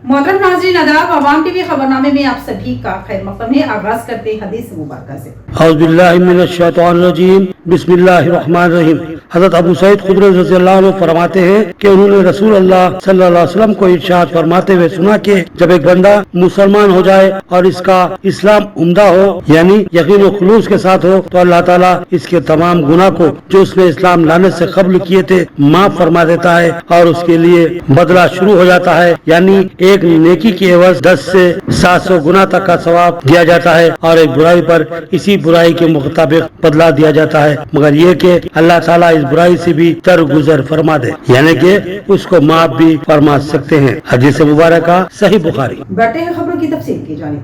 मोहतरम नाज़रीन आदाब, अवाम टीवी खबरनामे में आप सभी का खैर मक़दम है। आगाज करते हैं हदीस मुबारक से। औज़ुबिल्लाहि मिनश्शैतानिर्रजीम, बिस्मिल्लाहिर्रहमानिर्रहीम। हज़रत अबू सईद खुदरी रज़ियल्लाहु अन्हु फरमाते हैं कि उन्होंने रसूल अल्लाह सल्लल्लाहु अलैहि वसल्लम को इरशाद फरमाते हुए सुना कि जब एक बंदा मुसलमान हो जाए और इसका इस्लाम उम्दा हो, यानी यकीन और खुलूस के साथ हो, तो अल्लाह ताला इसके तमाम गुनाह को जो उसने इस्लाम लाने से कब्ल किए थे माफ फरमा देता है और उसके लिए बदला शुरू हो जाता है। यानी एक नेकी की एवज 10 से 700 गुना तक का सवाब दिया जाता है और एक बुराई पर इसी बुराई के मुताबिक बदला दिया जाता है, मगर ये कि अल्लाह ताला इस बुराई से भी दरगुजर फरमा दे, यानी कि उसको माफ भी फरमा सकते हैं। हदीस मुबारक सही बुखारी। बढ़ते हैं खबरों की तफसील की जानिब।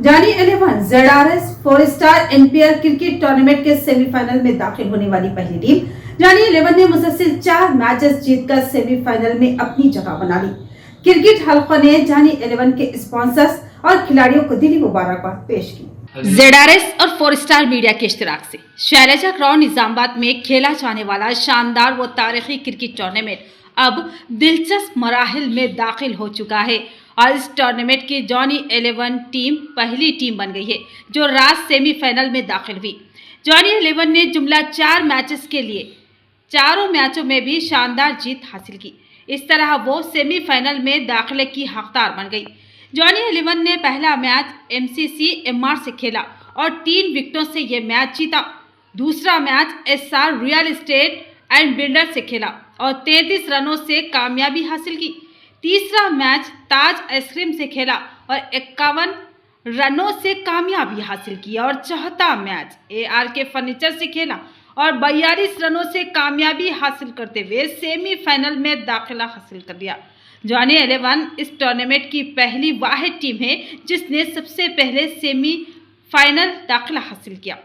जानी 11 ZRS 4 star NPL cricket tournament के सेमीफाइनल में दाखिल होने वाली पहली टीम जानी 11 ने मुसलसल 4 मैचेस जीतकर सेमीफाइनल में अपनी जगह बना ली। क्रिकेट हल्का ने जानी 11 के स्पॉन्सर्स और खिलाड़ियों को दिली मुबारकबाद पेश की। ZRS और 4 स्टार मीडिया के इश्तिराक से शैलजा ग्राउंड निजामाबाद में खेला जाने वाला शानदार व तारीखी क्रिकेट टूर्नामेंट अब दिलचस्प मराहिल में दाखिल हो चुका है और इस टूर्नामेंट की जॉनी 11 टीम पहली टीम बन गई है जो रात सेमीफाइनल में दाखिल हुई। जॉनी 11 ने जुमला 4 मैचेस के लिए चारों मैचों में भी शानदार जीत हासिल की। इस तरह वो सेमीफाइनल में दाखिले की हकदार बन गई। जॉनी 11 ने पहला मैच MCC MR से खेला और 3 विकेटों से ये मैच जीता। दूसरा match SR real estate and builder से खेला और 33 रनों से कामयाबी हासिल की। तीसरा मैच ताज आइसक्रीम से खेला और 51 रनों से कामयाबी हासिल की और चौथा मैच ARK फर्नीचर से खेला और 42 रनों से कामयाबी हासिल करते हुए सेमीफाइनल में दाखिला हासिल कर लिया। जॉनी 11 इस टूर्नामेंट की पहली वाहिद टीम है जिसने सबसे पहले सेमीफाइनल दाखिला हासिल किया।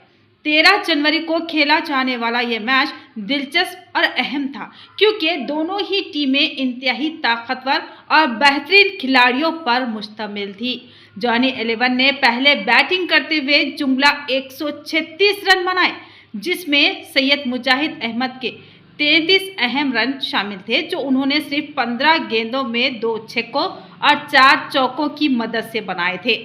13 जनवरी को खेला जाने वाला यह मैच दिलचस्प और अहम था क्योंकि दोनों ही टीमें इंतहाई ताकतवर और बेहतरीन खिलाड़ियों पर मुश्तमिल थी। जॉनी 11 ने पहले बैटिंग करते हुए जुमला 136 रन बनाए, जिसमें सैयद मुजाहिद अहमद के 33 अहम रन शामिल थे जो उन्होंने सिर्फ 15 गेंदों में 2 छक्कों और 4 चौकों की मदद से बनाए थे।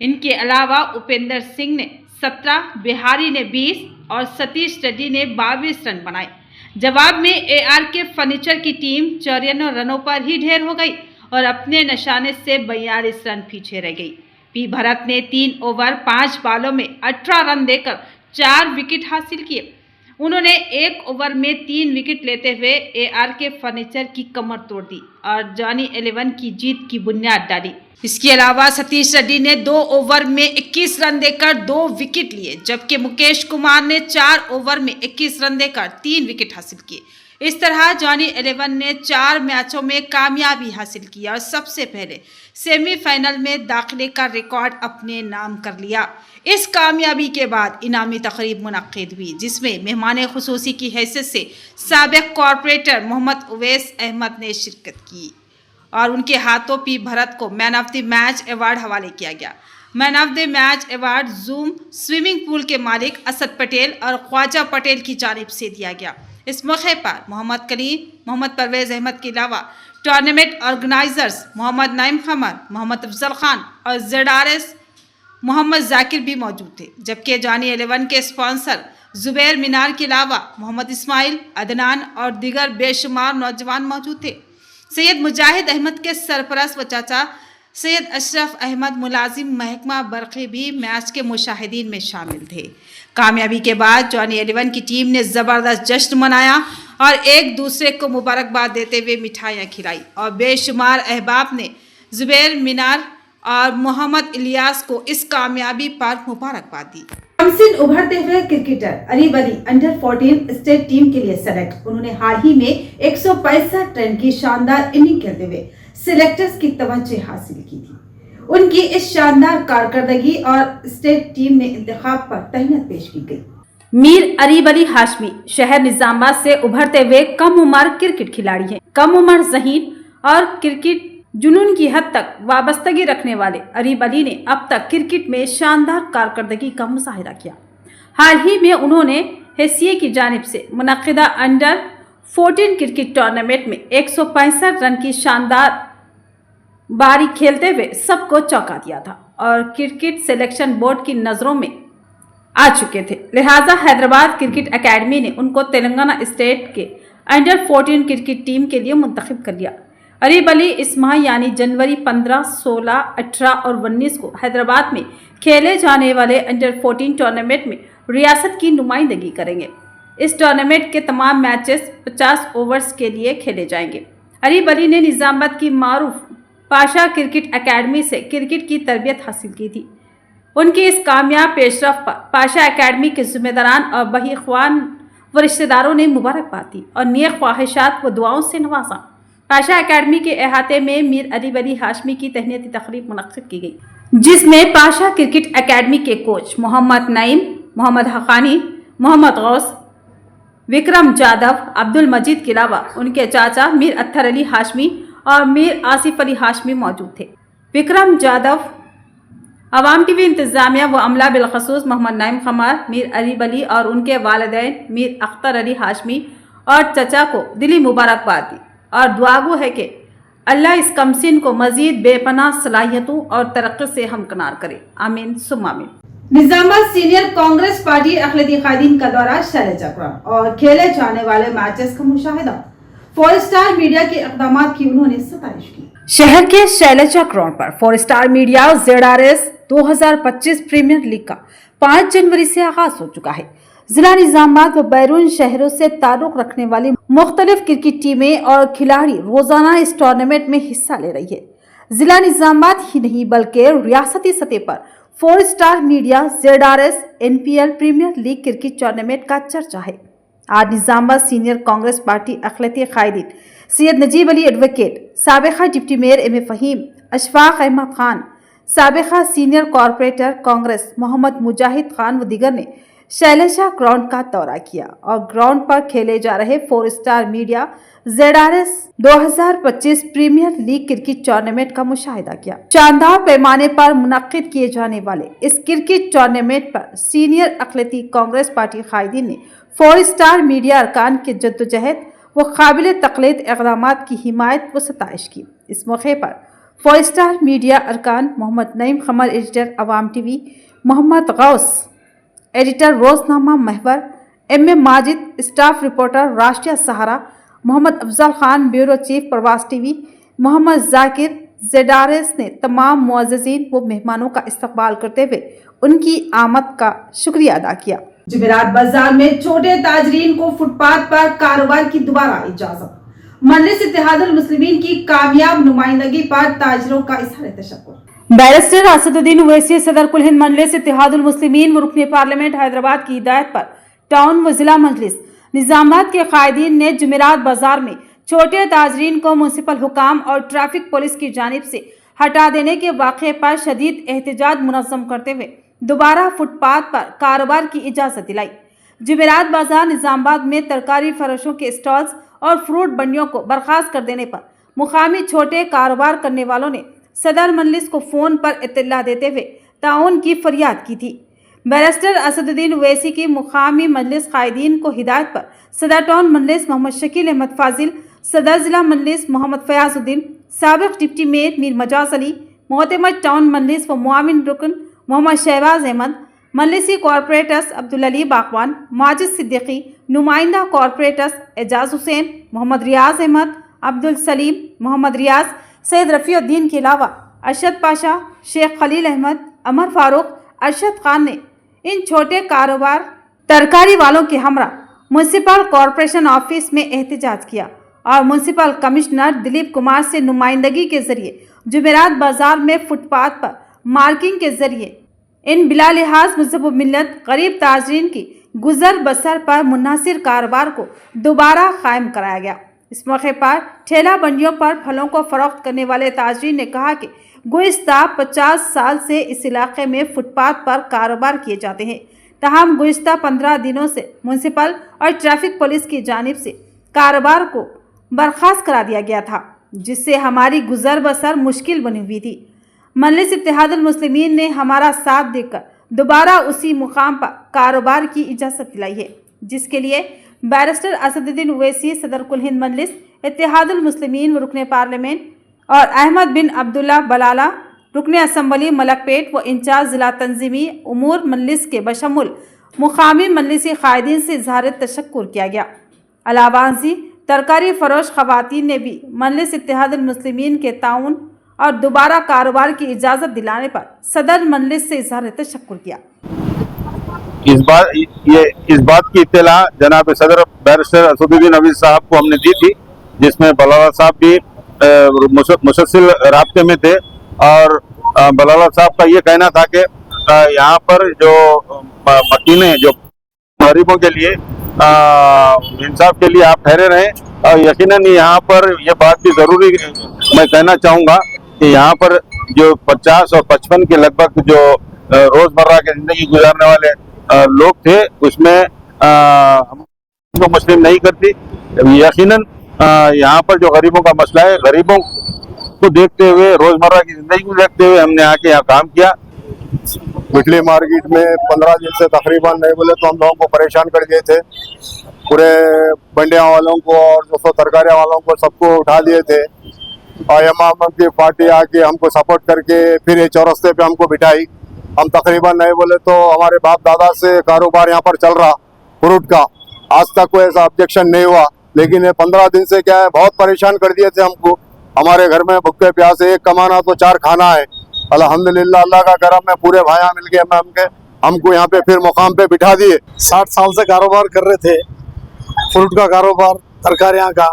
इनके अलावा उपेंद्र सिंह ने 17, बिहारी ने 20 और सतीश रेड्डी ने 22 रन बनाए। जवाब में ARK फर्नीचर की टीम 54 रनों पर ही ढेर हो गई और अपने निशाने से 42 रन पीछे रह गई। पी भरत ने 3 ओवर 5 बॉलों में 18 रन देकर 4 विकेट हासिल किए। उन्होंने 1 ओवर में 3 विकेट लेते हुए ARK फर्नीचर की कमर तोड़ दी और जॉनी 11 की जीत की बुनियाद डाली। इसके अलावा सतीश रेड्डी ने 2 ओवर में 21 रन देकर 2 विकेट लिए, जबकि मुकेश कुमार ने 4 ओवर में 21 रन देकर 3 विकेट हासिल किए। इस तरह जॉनी 11 ने 4 मैचों में कामयाबी हासिल की और सबसे पहले सेमीफाइनल में दाखिले का रिकॉर्ड अपने नाम कर लिया। इस कामयाबी के बाद इनामी तकरीब मुनक्किद हुई जिसमें मेहमान खुसूसी की हैसियत से साबिक कॉर्पोरेटर मोहम्मद उवैस अहमद ने शिरकत की और उनके हाथों पी भरत को man of the match award हवाले किया गया। Man of the match award zoom swimming pool के मालिक असद पटेल और ख्वाजा पटेल की जानिब से दिया गया। इस मौके पर मोहम्मद कलीम, मोहम्मद परवेज अहमद के अलावा टूर्नामेंट ऑर्गेनाइजर्स मोहम्मद नईम खमर, मोहम्मद अफजल खान और ZRS मोहम्मद जाकिर भी मौजूद थे, जबकि जॉनी 11 के स्पॉन्सर जुबैर मीनार के अलावा मोहम्मद इस्माइल, अदनान और दीगर बेशुमार नौजवान मौजूद थे। सैयद मुजाहिद अहमद के सरपरस्त व चाचा सैयद अशरफ अहमद मुलाजिम महकमा बरक़ी भी मैच के मुशाहिदीन में शामिल थे। कामयाबी के बाद जॉनी 11 की टीम ने ज़बरदस्त जश्न मनाया और एक दूसरे को मुबारकबाद देते हुए मिठाइयाँ खिलाई और बेशुमार अहबाब ने जुबैर मीनार और मोहम्मद इलियास को इस कामयाबी पर मुबारकबाद दी। हमसिन उभरते हुए cricketer Areeb Ali under 14 state team के लिए सेलेक्ट। उन्होंने हाल ही में 165 रन की शानदार इनिंग खेलते हुए सिलेक्टर्स की तवज्जो हासिल की थी। उनकी इस शानदार कारकर्दगी और स्टेट टीम में इंतखाब पर तहनीत पेश की गई। मीर अरीब अली हाशमी शहर निजामाबाद से उभरते हुए कम उम्र क्रिकेट खिलाड़ी हैं। कम उम्र ज़हीन और क्रिकेट जुनून की हद तक वाबस्तगी रखने वाले अरीब अली ने अब तक क्रिकेट में शानदार कारकर्दगी का मुजाहिरा किया। हाल ही में उन्होंने HCA की जानिब से मुनक्किदा अंडर 14 क्रिकेट टूर्नामेंट में 165 रन की शानदार बारी खेलते हुए सबको चौंका दिया था और क्रिकेट सिलेक्शन बोर्ड की नज़रों में आ चुके थे। लिहाजा हैदराबाद क्रिकेट एकेडमी ने उनको तेलंगाना स्टेट के अंडर 14 क्रिकेट टीम के लिए मुंतखब कर लिया। अरीब अली इस माह यानी जनवरी 15, 16, 18 और 19 को हैदराबाद में खेले जाने वाले अंडर 14 टूर्नामेंट में रियासत की नुमाइंदगी करेंगे। इस टूर्नामेंट के तमाम मैचेस 50 ओवर्स के लिए खेले जाएंगे। अरीब अली ने निजामाबाद की मारूफ पाशा क्रिकेट एकेडमी से क्रिकेट की तरबियत हासिल की थी। उनकी इस कामयाब पेशरफ पर पाशा एकेडमी के जिम्मेदारान और बही इख्वान व रिश्तेदारों ने मुबारकबाद दी और नेक ख्वाहिशात व दुआओं से नवाजा। पाशा एकेडमी के अहाते में मीर अरीब अली हाशमी की तहनीती तकरीब मुनक्किद की गई, जिसमें पाशा क्रिकेट एकेडमी के कोच मोहम्मद नईम, मोहम्मद हकानी, मोहम्मद गौस, विक्रम जादव, अब्दुल मजीद के अलावा उनके चाचा मीर अत्तर अली हाशमी और मीर आसिफ अली हाशमी मौजूद थे। विक्रम जादव अवाम टीवी इंतजामिया व अमला बिलखसूस मोहम्मद नईम खमार, मीर अरीब अली और उनके वालिदैन मीर अख्तर अली हाशमी और चचा को दिली मुबारकबाद दी और दुआगो है कि अल्लाह इस कमसिन को मजीद बेपनाह सलाहियतों और तरक्की से हमकनार करे। आमीन सुम्मा आमीन। निजामाबाद सीनियर कांग्रेस पार्टी अखिलती कायदीन का दौरा शैलजा ग्राउंड और खेले जाने वाले मैचेस का मुशाहिदा। 4 स्टार मीडिया के इक़दामात की उन्होंने सताइश की। शहर के शैलजा ग्राउंड पर 4 star media ZRS 2025 premier league का 5 जनवरी से आगाज हो चुका है। जिला निजामाबाद व बैरून शहरों से ताल्लुक रखने वाली मुख्तलिफ क्रिकेट टीमें और खिलाड़ी रोजाना इस टूर्नामेंट में हिस्सा ले रही है। जिला निजामाबाद ही नहीं बल्कि रियासती सतह पर 4 star media ZRS NPL premier league cricket tournament का चर्चा है। आज निजामाबाद सीनियर कांग्रेस पार्टी अखिलती कायदीन सैयद नजीब अली एडवोकेट, साबिका deputy mayor M.A. Faheem, Ashfaq Ahmed Khan, साबिका सीनियर कॉरपोरेटर कांग्रेस मोहम्मद मुजाहिद खान व दीगर ने शैलजा ग्राउंड का दौरा किया और ग्राउंड पर खेले जा रहे 4 star media ZRS 2025 premier league cricket tournament का मुशाहिदा किया। शानदार पैमाने पर मुनक्किद किए जाने वाले इस क्रिकेट टूर्नामेंट पर सीनियर अखिलती कांग्रेस पार्टी कायदीन ने 4 स्टार मीडिया अरकान के जद्दोजहद व काबिल तकलीद इक़दामात की हिमायत व सताइश की। इस मौके पर 4 स्टार मीडिया अरकान Mohammed Naeem Qamar, editor Awam TV, Mohammed Ghouse, editor रोजनामा Mehwar, M.A. Majid, staff reporter Rashtriya Sahara, Mohammed Afzal Khan, bureau chief Pravas TV, Mohammed Zakir. ZRS ने तमाम मुअज़्ज़िज़ीन व मेहमानों का इस्तकबाल करते हुए उनकी आमद का शुक्रिया अदा किया। जुमेरात बाजार में छोटे ताजरीन को फुटपाथ पर कारोबार की दोबारा इजाजत। मजलिस इत्तेहादुल मुस्लिमीन की कामयाब नुमाइंदगी पर ताजरों का इज़हार तशक्कुर। बैरिस्टर असदुद्दीन ओवैसी सदर कुल हिंद मजलिस इत्तेहादुल मुस्लिमीन व रुकने पार्लियामेंट हैदराबाद की हिदायत पर टाउन व जिला मजलिस निजामाबाद के कायदीन ने जुमेरात बाजार में छोटे ताजरीन को म्युनिसिपल हुकाम और ट्रैफिक पुलिस की जानिब से हटा देने के वाक़े पर शदीद एहतजाज मुनज़्ज़म करते हुए दोबारा फुटपाथ पर कारोबार की इजाज़त दिलाई। जुमेरात बाजार निजामाबाद में तरकारी फरोशों के स्टॉल्स और फ्रूट बंडियों को बर्खास्त कर देने पर मुकामी छोटे कारोबार करने वालों ने सदर मजलिस को फ़ोन पर इत्तला देते हुए ताउन की फरियाद की थी। बैरिस्टर असदुद्दीन ओवैसी की मुकामी मजलिस कायदीन को हिदायत पर सदर टाउन मजलिस मोहम्मद शकील अहमद फाजिल, सदर जिला मजलिस मोहम्मद फयाजुद्दीन, साबिक डिप्टी मेयर मीर मजाज अली, मोहतमद टाउन मजलिस व मुआविन रुकन मोहम्मद शहबाज अहमद, मजलिसी कॉरपोरेटर्स अब्दुल अली बागवान, माजिद सिद्दीकी, नुमाइंदा कॉरपोरेटर्स एजाज हुसैन, मोहम्मद रियाज अहमद, अब्दुल सलीम, मोहम्मद रियाज, सैयद रफ़ीउद्दीन के अलावा अरशद पाशा, शेख खलील अहमद, अमर फारूक, अरशद खान ने इन छोटे कारोबार तरकारी वालों के हमरा म्युनिसिपल कॉरपोरेशन ऑफिस में एहतजाज किया और म्युनिसिपल कमिश्नर दिलीप कुमार से नुमाइंदगी के जरिए जुमेरात बाजार में फुटपाथ पर मार्किंग के जरिए इन बिला लिहाज मज़हब व मिल्लत गरीब ताजरीन की गुजर बसर पर मुनासिर कारोबार को दोबारा कायम कराया गया। इस मौके पर ठेला बंडियों पर फलों को फरोख्त करने वाले ताजरीन ने कहा कि गुज़िश्ता 50 साल से इस इलाके में फुटपाथ पर कारोबार किए जाते हैं, तमाम गुज़िश्ता 15 दिनों से म्युनिसिपल और ट्रैफिक पुलिस की जानिब से कारोबार को बर्खास्त करा दिया गया था, जिससे हमारी गुजर बसर मुश्किल बनी हुई थी। मजलिस इत्तेहादुल मुस्लिमीन ने हमारा साथ देकर दोबारा उसी मुकाम पर कारोबार की इजाज़त दिलाई है, जिसके लिए बैरिस्टर असदुद्दीन ओवैसी सदर कुल हिंद मजलिस इत्तेहादुल मुस्लिमीन व रुकने पार्लियामेंट और अहमद बिन अब्दुल्ला बलाला रुकन असम्बली मलकपेट व इंचार्ज ज़िला तंजीमी उमूर मजलिस के बशमुल मुकामी मजलिसी कायदीन से इजहार तशक्कुर किया गया। अलावाजी तरकारी फरोश खवातीन ने भी मजलिस इत्तेहादुल मुस्लिमीन के ताउन और दोबारा कारोबार की इजाज़त दिलाने पर सदर मजलिस से इजहार तशक्कुर किया। इस बात की इत्तला जनाब सदर बैरिस्टर असदुद्दीन अवीज़ साहब को हमने दी थी, जिसमें बलाला साहब भी मुसलसल राब्ते में थे और बलाला साहब का ये कहना था कि यहाँ पर जो मकीनें जो गरीबों के लिए इंसाफ के लिए आप ठहरे रहें। और यकीनन यहाँ पर यह बात भी ज़रूरी मैं कहना चाहूँगा कि यहाँ पर जो 50 और 55 के लगभग जो रोज़मर्रा की ज़िंदगी गुजारने वाले लोग थे, उसमें हमको मुस्लिम नहीं करती। यकीनन यहाँ पर जो गरीबों का मसला है, गरीबों को देखते हुए, रोज़मर्रा की ज़िंदगी को देखते हुए हमने आके यहाँ काम किया। बिजली मार्केट में 15 दिन से तकरीबन नहीं बोले तो हम लोगों को परेशान कर दिए थे। पूरे बंडिया वालों को और दोस्तों तरकारिया वालों को सबको उठा दिए थे और इमाम की पार्टी आके हमको सपोर्ट करके फिर ये चौरस्ते पे हमको बिठाई। हम तकरीबन नहीं बोले तो हमारे बाप दादा से कारोबार यहाँ पर चल रहा फ्रूट का, आज तक कोई ऐसा ऑब्जेक्शन नहीं हुआ। लेकिन ये 15 दिन से क्या है, बहुत परेशान कर दिए थे हमको। हमारे घर में भूखे प्यासे, एक कमाना तो 4 खाना है। अल्हम्दुलिल्लाह अल्लाह का करम में पूरे भाइयाँ मिल के हमको यहाँ पे फिर मुकाम पे बिठा दिए। 60 साल से कारोबार कर रहे थे, फ्रूट का कारोबार, तरकारियाँ का।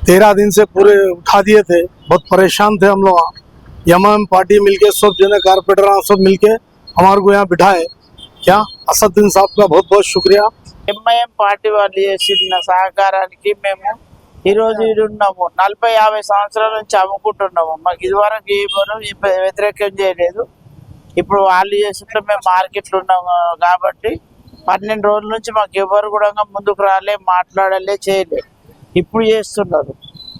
13 दिन से पूरे उठा दिए थे, बहुत परेशान थे हम लोग। यमम पार्टी मिलके सब जने कारपोरेटर सब मिलके हमारे को यहाँ बिठाए। क्या असदुद्दीन साहब का बहुत बहुत शुक्रिया। ఎంఐఎం పార్టీ వాళ్ళు చేసిన సహకారానికి మేము ఈరోజు ఇది ఉన్నాము। 40-50 సంవత్సరాల నుంచి అమ్ముకుంటున్నాము। మాకు ఇదివరకు ఏమో వ్యతిరేకం చేయలేదు। ఇప్పుడు వాళ్ళు చేసినట్లు మేము మార్కెట్లో ఉన్నాము కాబట్టి 12 రోజుల నుంచి మాకు ఎవరు కూడా ముందుకు రాలే, మాట్లాడలే, చేయలే। ఇప్పుడు చేస్తున్నారు।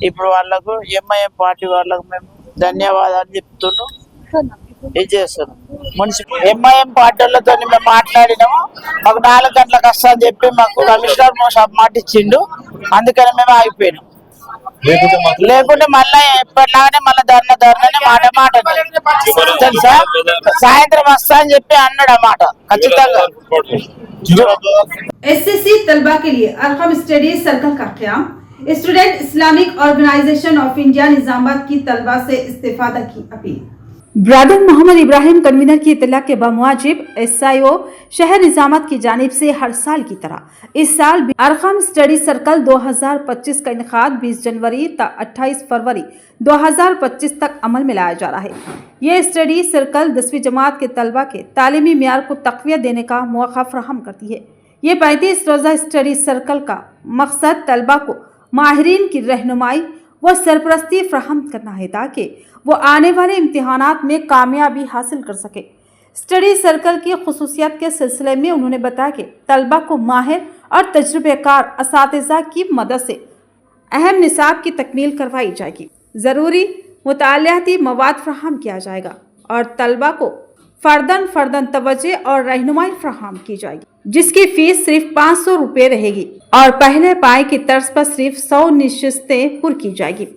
ఇప్పుడు వాళ్ళకు ఎంఐఎం పార్టీ వాళ్ళకు మేము ధన్యవాదాలు చెప్తున్నాం। ఇది చేస్తున్నాం। మున్సిపల్ ఎంఐఎం పార్టీలతో మేము మాట్లాడినాము। మాకు 4 గంటలకు వస్తా అని చెప్పి మాకు కమిషనర్ మాట ఇచ్చిండు, అందుకని మేము ఆగిపోయినాం। లేకుంటే మళ్ళీ ఎప్పటిలాగానే మళ్ళీ ధర్నానే మాట తెలుసా, సాయంత్రం వస్తా అని చెప్పి అన్నాడు అన్నమాట ఖచ్చితంగా। एसएससी तलबा के लिए अरकम स्टडी सर्कल का क़याम। Student Islamic organisation of India Nizamabad की तलबा से इस्तेफादा की अपील। ब्रादर मोहम्मद इब्राहिम कन्वीनर की इत्तला के बमुआजिब SIO शहर निजामाबाद की जानिब से हर साल की तरह इस साल भी अरकम स्टडी सर्कल 2025 का इनेकाद 20 जनवरी तक 28 फरवरी 2025 तक अमल में लाया जा रहा है। ये स्टडी सर्कल 10वीं जमात के तलबा के तालीमी मियार को तक़वियत देने का मौका फराहम करती है। ये 35 रोज़ा स्टडी सर्कल का मकसद तलबा को माहिरीन की रहनुमाई व सरपरस्ती फराहम करना है ताकि वो आने वाले इम्तिहानात में कामयाबी हासिल कर सके। स्टडी सर्कल की खुसूसियत के सिलसिले में उन्होंने बताया कि तलबा को माहिर और तजुर्बेकार असातिज़ा की मदद से अहम निसाब की तकमील करवाई जाएगी, ज़रूरी मुतालियाती मवाद फराहम किया जाएगा और तलबा को फ़र्दन तवज्जो और रहनुमाई फराहम की जाएगी, जिसकी फ़ीस सिर्फ 500 रुपये रहेगी और पहले पाए की तर्ज पर सिर्फ 100 नशिस्तें पुर की जाएगी।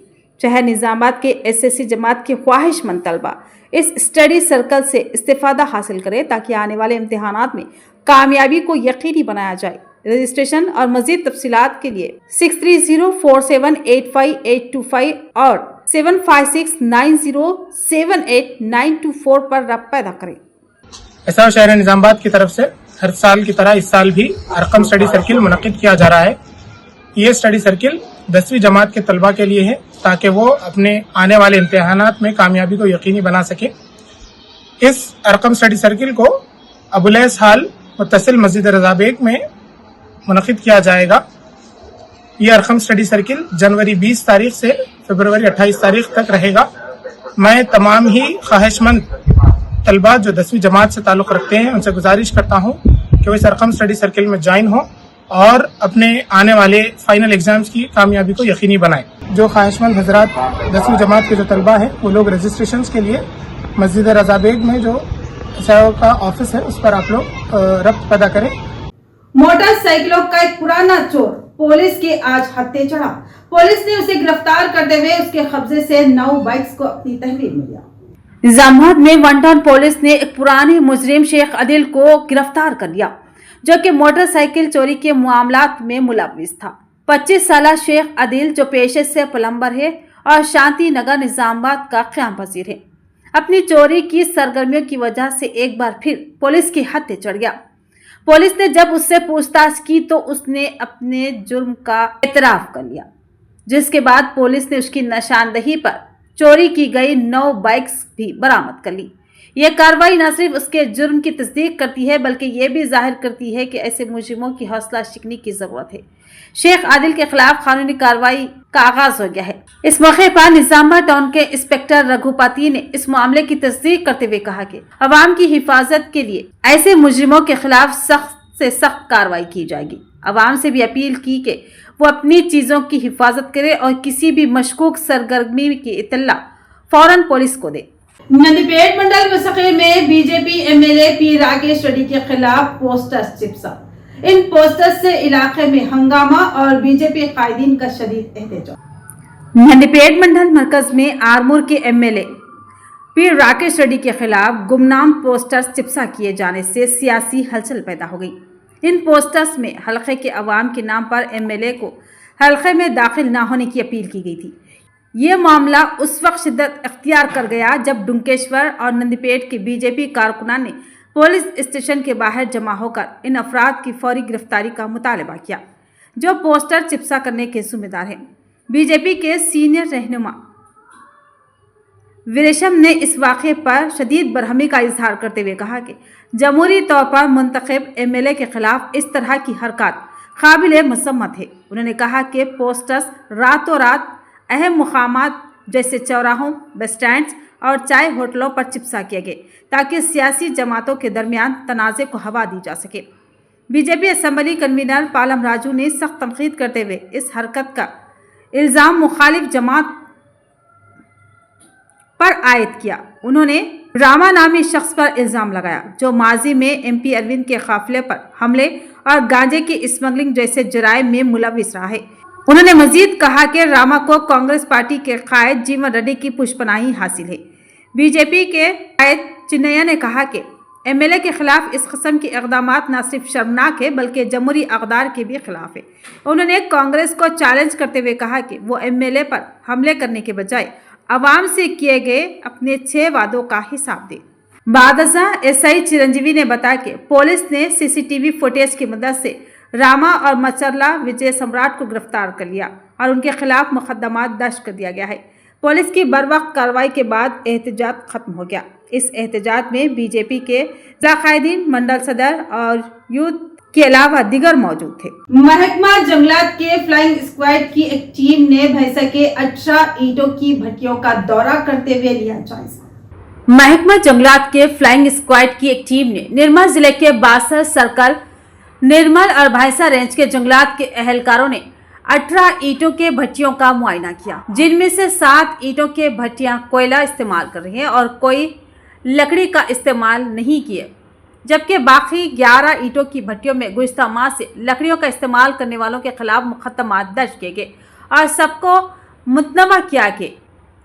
शहर निजामाबाद के SSC जमात के ख्वाहिशमंद तलबा इस स्टडी सर्कल से इस्तेफादा हासिल करें ताकि आने वाले इम्तिहानात में कामयाबी को यकीनी बनाया जाए। रजिस्ट्रेशन और मज़ीद तफसीलात के लिए 6304785825 और 7569078924 पर रब्ता पैदा करें। ऐसा शहर निजामाबाद की तरफ से हर साल की तरह इस साल भी अरकम स्टडी सर्किल मुनक़िद किया जा रहा है। ये स्टडी सर्किल 10वीं जमात के तलबा के लिए है ताकि वो अपने आने वाले इम्तिहानात में कामयाबी को यकीनी बना सके। इस अरकम स्टडी सर्किल को अबुलैस हाल मुत्तसिल मस्जिद रज़ा बेग में मुनक़िद किया जाएगा। ये अरकम स्टडी सर्किल जनवरी 20 तारीख से फरवरी 28 तारीख तक रहेगा। मैं तमाम ही ख्वाहिशमंद तलबा जो 10वीं जमात से ताल्लुक़ रखते हैं उनसे गुजारिश करता हूँ कि वो इस अरकम स्टडी सर्किल में ज्वाइन हो और अपने आने वाले फाइनल एग्जाम्स की कामयाबी को यकीनी बनाएं। जो ख्वाहिशमंद हजरात 10वीं जमात के जो तलबा हैं वो लोग रजिस्ट्रेशन के लिए मस्जिद रज़ा बेग में जो SIO का ऑफिस है उस पर आप लोग रब्त पैदा करें। मोटरसाइकिलों का एक पुराना चोर पुलिस के आज हत्थे चढ़ा। पुलिस ने उसे गिरफ्तार करते हुए उसके कब्जे से 9 बाइक्स को अपनी तहवील में लिया। निजामाबाद में वन टाउन पुलिस ने एक पुराने मुजरिम शेख आदिल को गिरफ्तार कर लिया, जो कि मोटरसाइकिल चोरी के मामलात में मुलव्विस था। 25 साल शेख आदिल, जो पेशे से प्लम्बर है और शांति नगर निजामाबाद का क़याम पजीर है, अपनी चोरी की सरगर्मियों की वजह से एक बार फिर पुलिस के हत्थे चढ़ गया। पुलिस ने जब उससे पूछताछ की तो उसने अपने जुर्म का एतराफ कर लिया, जिसके बाद पुलिस ने उसकी निशानदही पर चोरी की गई 9 बाइक्स भी बरामद कर ली। यह कार्रवाई न सिर्फ उसके जुर्म की तस्दीक करती है बल्कि ये भी जाहिर करती है कि ऐसे मुजरिमों की हौसला शिकनी की जरूरत है। शेख आदिल के खिलाफ कानूनी कार्रवाई का आगाज हो गया है। इस मौके पर निजामाबाद टाउन के इंस्पेक्टर रघुपति ने इस मामले की तस्दीक करते हुए कहा कि अवाम की हिफाजत के लिए ऐसे मुजरिमों के खिलाफ सख्त से सख्त कार्रवाई की जाएगी। अवाम से भी अपील की कि वो अपनी चीजों की हिफाजत करे और किसी भी मशकूक सरगर्मी की इत्तला फौरन पुलिस को दे। नंदीपेट मंडल मुस्तकिल में BJP MLA P Rakesh Reddy के खिलाफ पोस्टर्स चिपसा। इन पोस्टर्स से इलाके में हंगामा और बीजेपी कायदीन का शदीद एहतजाज। नंदीपेट मंडल मरकज में आरमूर के एमएलए पी राकेश रेड्डी के खिलाफ गुमनाम पोस्टर्स चिपसा किए जाने से सियासी हलचल पैदा हो गई। इन पोस्टर्स में हलके के अवाम के नाम पर एमएलए को हलके में दाखिल न होने की अपील की गई थी। ये मामला उस वक्त शिद्दत अख्तियार कर गया जब डुंकेश्वर और नंदीपेट के बीजेपी कारकुनान ने पुलिस स्टेशन के बाहर जमा होकर इन अफराद की फौरी गिरफ्तारी का मुतालबा किया, जो पोस्टर चिपसा करने के जिम्मेदार हैं। बीजेपी के सीनियर रहनुमा वीरेशम ने इस वाक़े पर शदीद बरहमी का इजहार करते हुए कहा कि जमहूरी तौर पर मुंतखब एमएलए के खिलाफ इस तरह की हरकत काबिल मसम्मत है। उन्होंने कहा कि पोस्टर्स रातों रात अहम मुकामात जैसे चौराहों, बस स्टैंड्स और चाय होटलों पर चिपसा किए गए ताकि सियासी जमातों के दरमियान तनाज़े को हवा दी जा सके। BJP assembly convener Palam Raju ने सख्त तनकीद करते हुए इस हरकत का इल्ज़ाम मुखालिफ जमात पर आयद किया। उन्होंने रामा नामी शख्स पर इल्ज़ाम लगाया जो माजी में एमपी अरविंद के काफिले पर हमले और गांजे की स्मगलिंग जैसे जराइम में मुलव्विस रहा है। उन्होंने मजीद कहा कि रामा को कांग्रेस पार्टी के कायद जीवन रेड्डी की पुष्पनाही हासिल है। बीजेपी के कायद चिन्नैया ने कहा कि एमएलए के खिलाफ इस किस्म के इक़दामात न सिर्फ शर्मनाक है बल्कि जमहूरी अक़दार के भी खिलाफ है। उन्होंने कांग्रेस को चैलेंज करते हुए कहा कि वो एमएलए पर हमले करने के बजाय अवाम से किए गए अपने 6 वादों का हिसाब दे। बादशाह एसआई चिरंजीवी ने बताया कि पुलिस ने सीसीटीवी फुटेज की मदद से रामा और मचरला विजय सम्राट को गिरफ्तार कर लिया और उनके खिलाफ मुकदमा दर्ज कर दिया गया है। पुलिस की बरवक्त कार्रवाई के बाद एहतजाज खत्म हो गया। इस एहतजाज में बीजेपी के जिला कायदीन, मंडल सदर और यूथ के अलावा दिगर मौजूद थे। महकमा जंगलात के फ्लाइंग स्क्वाड की एक टीम ने भैंसा के 18 ईंटों की भट्टियों का दौरा करते हुए लिया जायजा। महकमा जंगलात के फ्लाइंग स्क्वाड की एक टीम ने निर्मल जिले के बासर सर्कल, निर्मल और भैंसा रेंज के जंगलात के एहलकारों ने 18 ईंटों के भट्टियों का मुआयना किया, जिनमें से 7 ईंटों के भट्टियां कोयला इस्तेमाल कर रही हैं और कोई लकड़ी का इस्तेमाल नहीं किए, जबकि बाकी 11 ईंटों की भट्टियों में गुज़िश्ता माह से लकड़ियों का इस्तेमाल करने वालों के खिलाफ मुकदमा दर्ज किए गए और सबको मुतनबा किया कि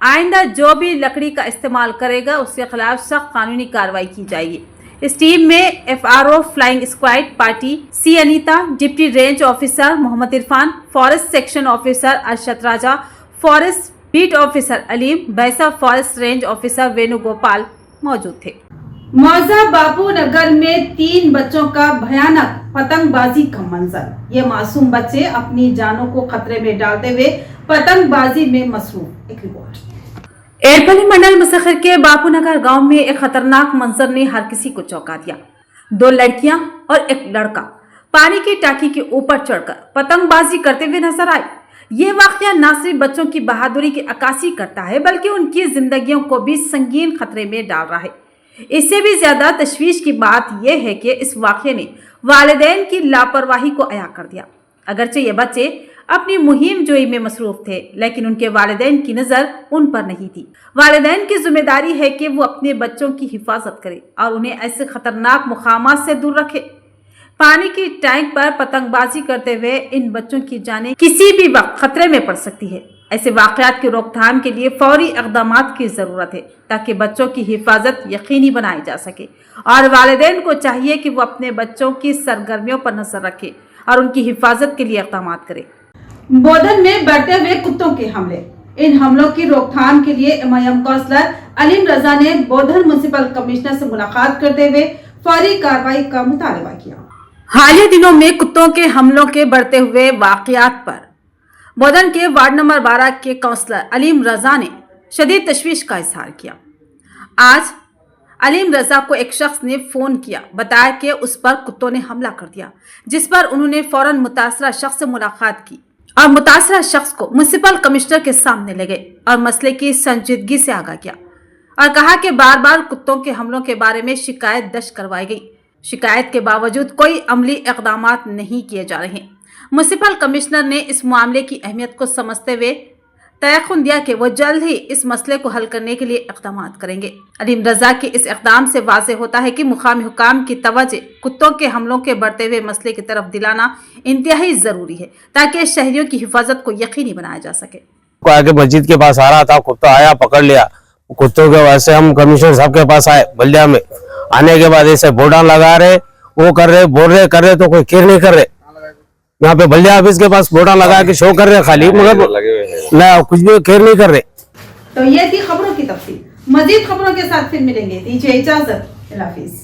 आइंदा जो भी लकड़ी का इस्तेमाल करेगा उसके खिलाफ सख्त कानूनी कार्रवाई की जाएगी। इस टीम में FRO flying squad party C Anitha, deputy range officer Mohammed Irfan, forest section officer Arshad Raja, forest beat officer Aleem, Bhainsa forest range officer Venugopal मौजूद थे। मौजा बापू नगर में 3 बच्चों का भयानक पतंगबाजी का मंजर। ये मासूम बच्चे अपनी जानों को खतरे में डालते हुए पतंगबाजी में मसरूफ। एक रिपोर्ट। एरपल्ली मंडल मुसखर के बापूनगर गांव में एक खतरनाक मंजर ने हर किसी को चौंका दिया। 2 लड़कियां और एक लड़का पानी की टाकी के ऊपर चढ़कर पतंगबाजी करते हुए नजर आए। ये वाकया न सिर्फ बच्चों की बहादुरी की अक्कासी करता है बल्कि उनकी जिंदगियों को भी संगीन खतरे में डाल रहा है। इससे भी ज्यादा तशवीश की बात यह है कि इस वाकये ने वालिदैन की लापरवाही को अया कर दिया। अगरचे ये बच्चे अपनी मुहिम जोई में मसरूफ थे, लेकिन उनके वालिदैन की नज़र उन पर नहीं थी। वालिदैन की जिम्मेदारी है कि वो अपने बच्चों की हिफाजत करें और उन्हें ऐसे खतरनाक मुकामात से दूर रखे। पानी की टैंक पर पतंगबाजी करते हुए इन बच्चों की जानें किसी भी वक्त खतरे में पड़ सकती है। ऐसे वाकयात की रोकथाम के लिए फौरी इक़दामात की जरूरत है ताकि बच्चों की हिफाजत यकीनी बनाई जा सके और वालिदैन को चाहिए कि वो अपने बच्चों की सरगर्मियों पर नजर रखें और उनकी हिफाजत के लिए इक़दामात करें। बोधन में बढ़ते हुए कुत्तों के हमले, इन हमलों की रोकथाम के लिए एमआईएम काउंसलर अलीम रजा ने बोधन म्युनिसिपल कमिश्नर से मुलाकात करते हुए फौरी कार्रवाई का मुतालबा किया। हालिया दिनों में कुत्तों के हमलों के बढ़ते हुए वाकयात पर बोधन के वार्ड नंबर 12 के काउंसलर अलीम रजा ने शदीद तशवीश का इजहार किया। आज अलीम रजा को एक शख्स ने फोन किया, बताया कि उस पर कुत्तों ने हमला कर दिया, जिस पर उन्होंने फौरन मुतासरा शख्स से मुलाकात की और मुतासरा शख्स को म्युनिसिपल कमिश्नर के सामने ले गए और मसले की संजीदगी से आगाह किया और कहा कि बार बार कुत्तों के हमलों के बारे में शिकायत दर्ज करवाई गई। शिकायत के बावजूद कोई अमली इक़दामात नहीं किए जा रहे। म्युनिसिपल कमिश्नर ने इस मामले की अहमियत को समझते हुए तयक़ुन दिया कि वो जल्द ही इस मसले को हल करने के लिए इक़दामात करेंगे। अलीम रजा के इस इक़दाम से वाज़ेह होता है कि मुक़ामी हुकाम की तवज्जो कुत्तों के हमलों के बढ़ते हुए मसले की तरफ दिलाना इंतहाई ज़रूरी है ताकि शहरियों की हिफाजत को यकीनी बनाया जा सके। आगे मस्जिद के पास आ रहा था, कुत्ता आया, पकड़ लिया। कुत्तों के वजह से हम कमिश्नर साहब के पास आए। बल्दिया में आने के बाद ऐसे बोर्डा लगा रहे, वो कर रहे, बोल रहे, कर रहे, तो कोई केयर नहीं कर रहे। यहाँ पे बल्दिया ऑफिस के पास बोर्डा लगा के शो कर रहे खाली, मगर नहीं, कुछ भी केयर नहीं कर रहे। तो ये थी खबरों की तफसील। मजीद खबरों के साथ फिर मिलेंगे, दीजिए इजाजत, अल्लाह हाफिज।